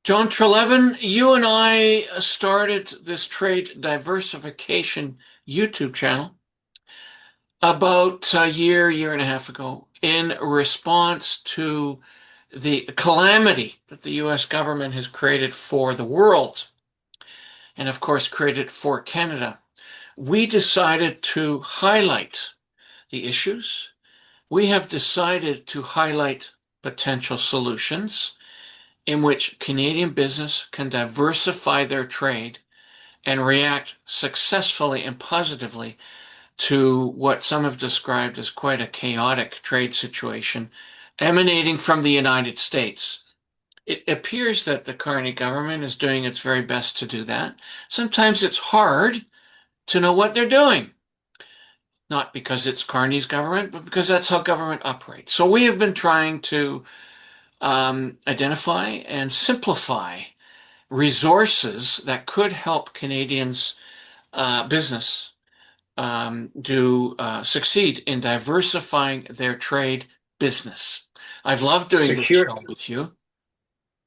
John Treleaven, you and I started this trade diversification YouTube channel about a year and a half ago in response to the calamity that the US government has created for the world and, of course, created for Canada. We decided to highlight the issues. We have decided to highlight potential solutions in which Canadian business can diversify their trade and react successfully and positively to what some have described as quite a chaotic trade situation emanating from the United States. It appears that the Carney government is doing its very best to do that. Sometimes it's hard to know what they're doing, not because it's Carney's government, but because that's how government operates. So we have been trying to identify and simplify resources that could help Canadians' business succeed in diversifying their trade business. I've loved doing this Secure, show with you.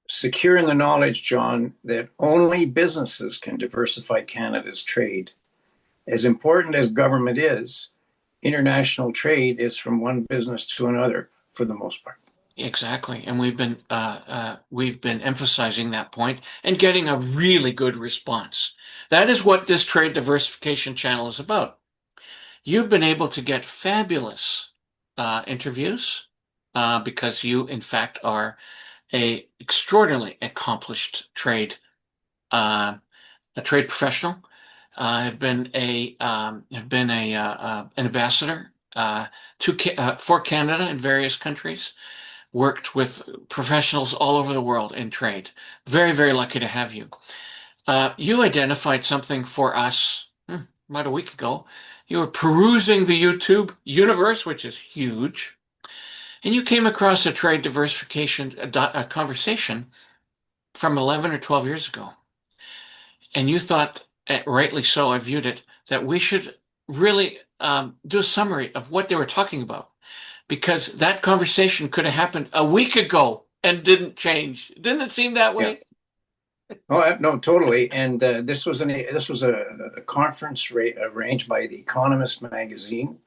secure in the knowledge, John, that only businesses can diversify Canada's trade. As important as government is, international trade is from one business to another for the most part. Exactly, and we've been emphasizing that point and getting a really good response. That is what this trade diversification channel is about. You've been able to get fabulous interviews because you, in fact, are a extraordinarily accomplished a trade professional. Have been an ambassador for Canada in various countries. Worked with professionals all over the world in trade. Very, very lucky to have you. You identified something for us about a week ago. You were perusing the YouTube universe, which is huge, and you came across a trade diversification a conversation from 11 or 12 years ago. And you thought, rightly so, I viewed it, that we should really do a summary of what they were talking about, because that conversation could have happened a week ago and didn't change. Didn't it seem that Yeah. way? Oh, no, totally. And this was a conference arranged by The Economist magazine.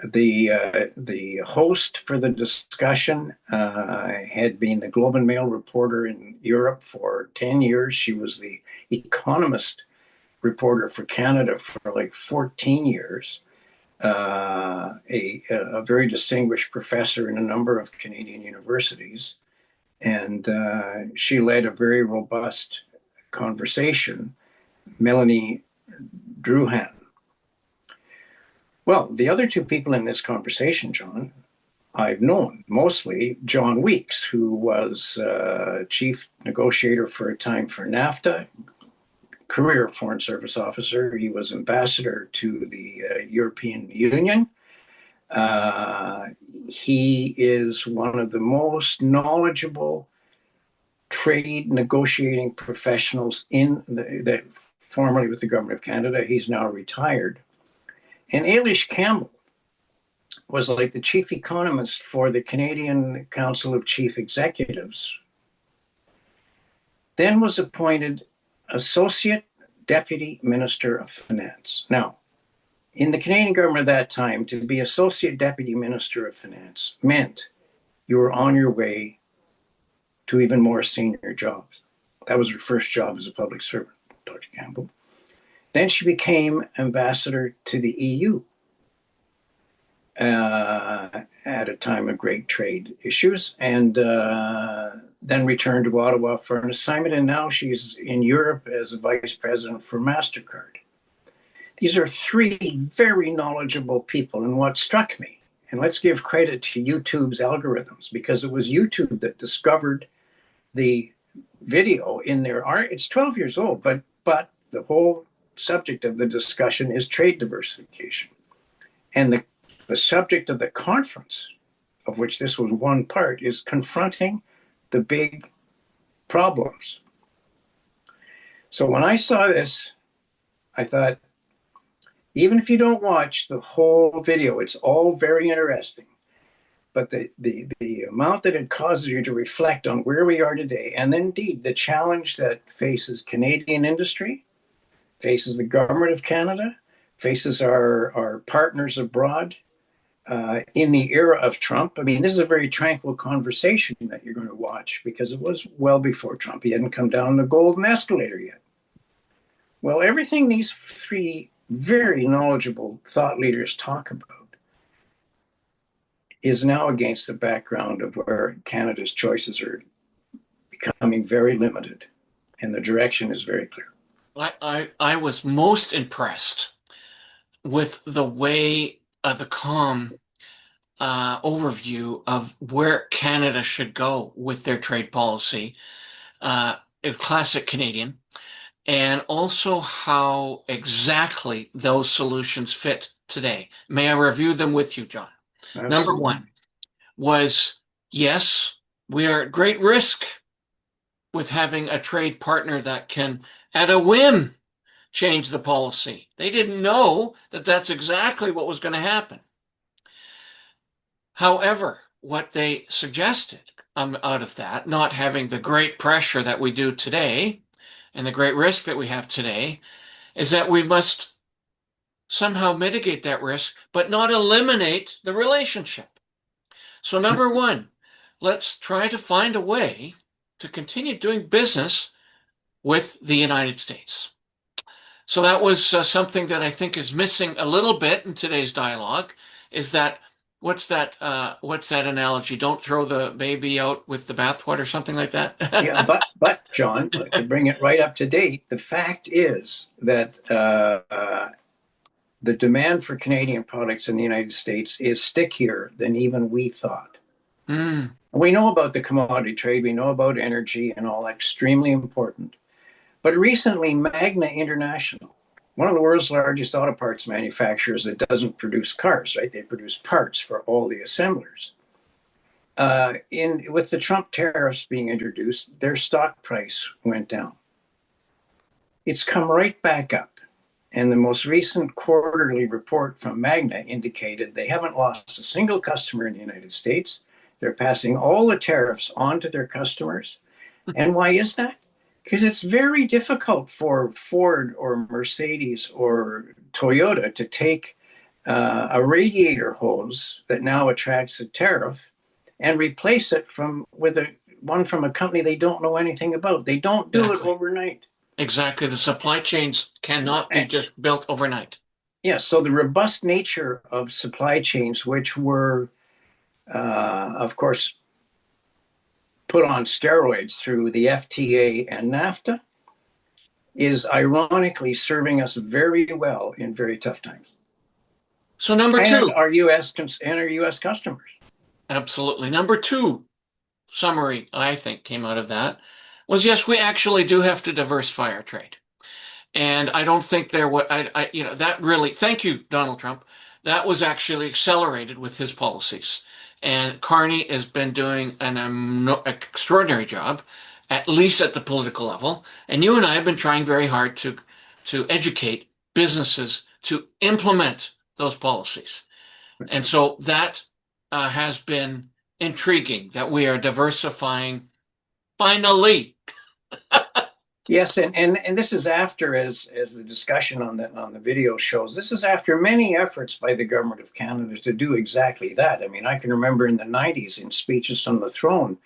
The host for the discussion had been the Globe and Mail reporter in Europe for 10 years. She was the Economist reporter for Canada for like 14 years. A very distinguished professor in a number of Canadian universities. And she led a very robust conversation, Melanie Druhan. Well, the other two people in this conversation, John, I've known, mostly John Weeks, who was chief negotiator for a time for NAFTA, career Foreign Service officer. He was ambassador to the European Union. He is one of the most knowledgeable trade negotiating professionals formerly with the government of Canada. He's now retired. And Ailish Campbell was like the chief economist for the Canadian Council of Chief Executives, then was appointed Associate Deputy Minister of Finance. Now, in the Canadian government at that time, to be Associate Deputy Minister of Finance meant you were on your way to even more senior jobs. That was her first job as a public servant, Dr. Campbell. Then she became ambassador to the EU at a time of great trade issues, and then returned to Ottawa for an assignment, and now she's in Europe as a vice president for MasterCard. These are three very knowledgeable people, and what struck me, and let's give credit to YouTube's algorithms, because it was YouTube that discovered the video in their art. It's 12 years old, but the whole subject of the discussion is trade diversification. And the subject of the conference, of which this was one part, is confronting the big problems. So when I saw this, I thought, even if you don't watch the whole video, it's all very interesting. but the amount that it causes you to reflect on where we are today, and indeed the challenge that faces Canadian industry, faces the government of Canada, faces our partners abroad in the era of Trump. I mean, this is a very tranquil conversation that you're going to watch because it was well before Trump. He hadn't come down the golden escalator yet. Well, everything these three very knowledgeable thought leaders talk about is now against the background of where Canada's choices are becoming very limited, and the direction is very clear. I was most impressed with the way the calm overview of where Canada should go with their trade policy, classic Canadian, and also how exactly those solutions fit today. May I review them with you, John? Number Absolutely. one was yes, we are at great risk with having a trade partner that can, at a whim, change the policy. They didn't know that that's exactly what was going to happen. However, what they suggested out of that, not having the great pressure that we do today and the great risk that we have today, is that we must somehow mitigate that risk, but not eliminate the relationship. So, number one, let's try to find a way to continue doing business with the United States. So that was something that I think is missing a little bit in today's dialogue. Is that what's that? What's that analogy? Don't throw the baby out with the bathwater, or something like that. Yeah, but John, to bring it right up to date, the fact is that the demand for Canadian products in the United States is stickier than even we thought. Mm, We know about the commodity trade, we know about energy and all extremely important. But recently, Magna International, one of the world's largest auto parts manufacturers that doesn't produce cars, right? They produce parts for all the assemblers. With the Trump tariffs being introduced, their stock price went down. It's come right back up. And the most recent quarterly report from Magna indicated they haven't lost a single customer in the United States. They're passing all the tariffs on to their customers. And why is that? Because it's very difficult for Ford or Mercedes or Toyota to take a radiator hose that now attracts a tariff and replace it with one from a company they don't know anything about. They don't do it exactly. overnight. Exactly. The supply chains cannot be And, just built overnight. yeah, so the robust nature of supply chains, which were, of course, put on steroids through the FTA and NAFTA, is ironically serving us very well in very tough times. So number And two, our US customers. absolutely. Number two summary I think came out of that was yes, we actually do have to diversify our trade. And I don't think there was, that really, thank you, Donald Trump. That was actually accelerated with his policies. And Carney has been doing an extraordinary job, at least at the political level. And you and I have been trying very hard to educate businesses to implement those policies. And so that has been intriguing that we are diversifying finally. Yes, and this is after, as the discussion on the video shows, this is after many efforts by the government of Canada to do exactly that. I mean, I can remember in the 90s in speeches from the throne,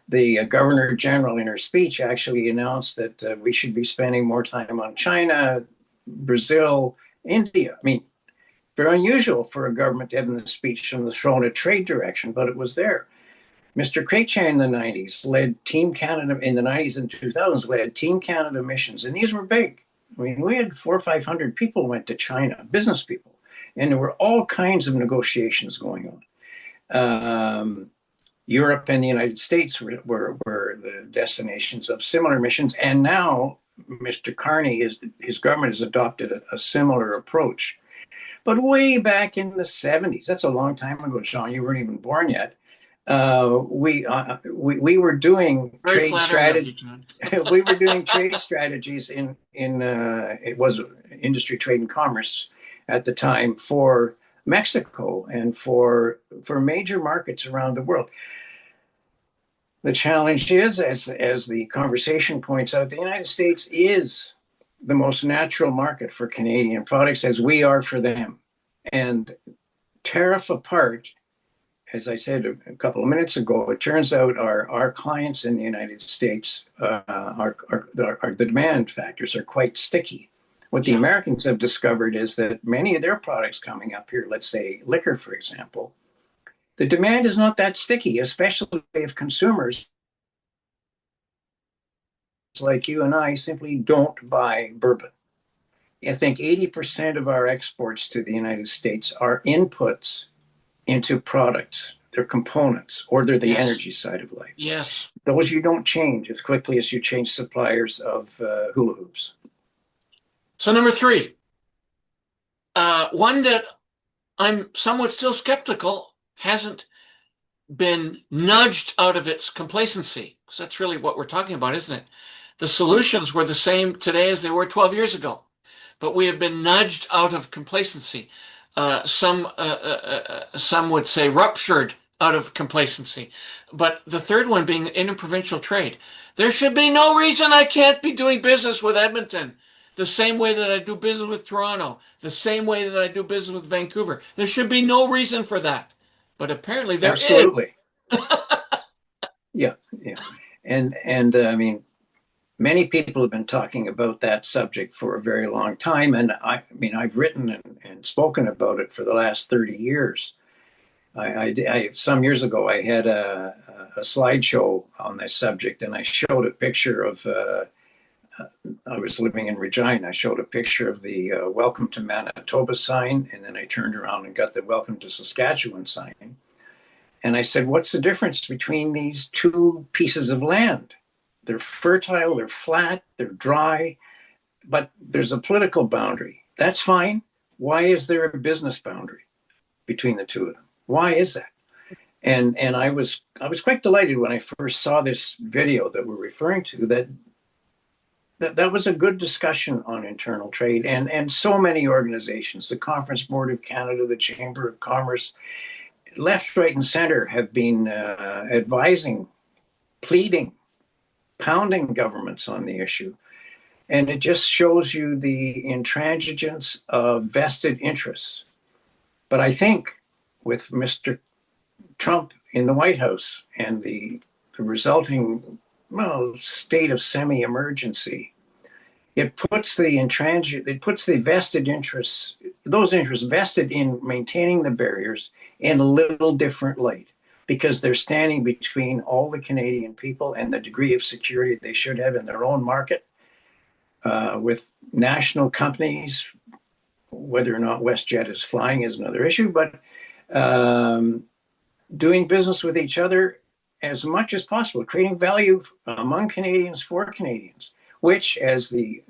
the Governor General in her speech actually announced that we should be spending more time on China, Brazil, India. I mean, very unusual for a government to have in the speech from the throne a trade direction, but it was there. Mr. Chrétien in the 90s led Team Canada in the 90s and 2000s, led Team Canada missions, and these were big. I mean, we had 400 or 500 people went to China, business people, and there were all kinds of negotiations going on. Europe and the United States were the destinations of similar missions, and now Mr. Carney, his government has adopted a similar approach. But way back in the 70s, that's a long time ago, Sean, you weren't even born yet. We were doing Very trade flattering of you, strategy. John. We were doing trade strategies in it was industry, trade, and commerce at the time for Mexico and for major markets around the world. The challenge is, as the conversation points out, the United States is the most natural market for Canadian products, as we are for them. And tariff apart, as I said a couple of minutes ago, it turns out our clients in the United States, the demand factors are quite sticky. What the Yeah. Americans have discovered is that many of their products coming up here, let's say liquor, for example, the demand is not that sticky, especially if consumers like you and I simply don't buy bourbon. I think 80% of our exports to the United States are inputs into products. They're components, or they're the Yes. energy side of life. Yes. Those you don't change as quickly as you change suppliers of hula hoops. So number three, one that I'm somewhat still skeptical hasn't been nudged out of its complacency. Because that's really what we're talking about, isn't it? The solutions were the same today as they were 12 years ago, but we have been nudged out of complacency. Some would say ruptured out of complacency. But the third one being interprovincial trade. There should be no reason I can't be doing business with Edmonton the same way that I do business with Toronto, the same way that I do business with Vancouver. There should be no reason for that. But apparently there is. Absolutely. Yeah, yeah. And I mean, many people have been talking about that subject for a very long time. And I mean, I've written and spoken about it for the last 30 years. Some years ago, I had a slideshow on this subject, and I showed a picture of, I was living in Regina. I showed a picture of the Welcome to Manitoba sign, and then I turned around and got the Welcome to Saskatchewan sign. And I said, what's the difference between these two pieces of land? They're fertile, they're flat, they're dry, but there's a political boundary. That's fine. Why is there a business boundary between the two of them? Why is that? And I was quite delighted when I first saw this video that we're referring to, that was a good discussion on internal trade, and so many organizations, the Conference Board of Canada, the Chamber of Commerce, left, right, and center have been advising, pleading, pounding governments on the issue. And it just shows you the intransigence of vested interests. But I think with Mr. Trump in the White House and the resulting, well, state of semi-emergency, it puts the vested interests, those interests vested in maintaining the barriers, in a little different light, because they're standing between all the Canadian people and the degree of security they should have in their own market, with national companies. Whether or not WestJet is flying is another issue, but doing business with each other as much as possible, creating value among Canadians for Canadians, which, as the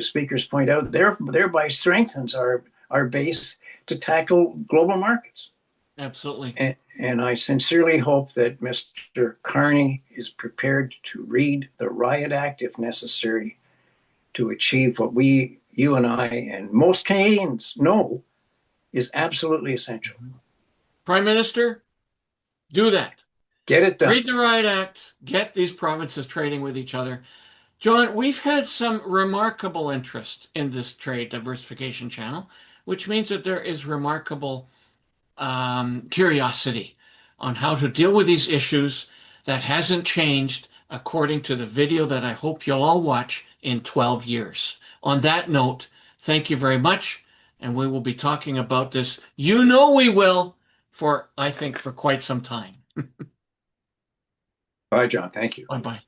speakers point out, thereby strengthens our base to tackle global markets. Absolutely. And I sincerely hope that Mr. Carney is prepared to read the Riot Act if necessary to achieve what you and I, and most Canadians know is absolutely essential. Prime Minister, do that. Get it done. Read the Riot Act, get these provinces trading with each other. John, we've had some remarkable interest in this trade diversification channel, which means that there is remarkable curiosity on how to deal with these issues that hasn't changed according to the video that I hope you'll all watch in 12 years. On that note, thank you very much, and we will be talking about this. You know we will, I think, for quite some time. Bye, John. Thank you. Bye-bye.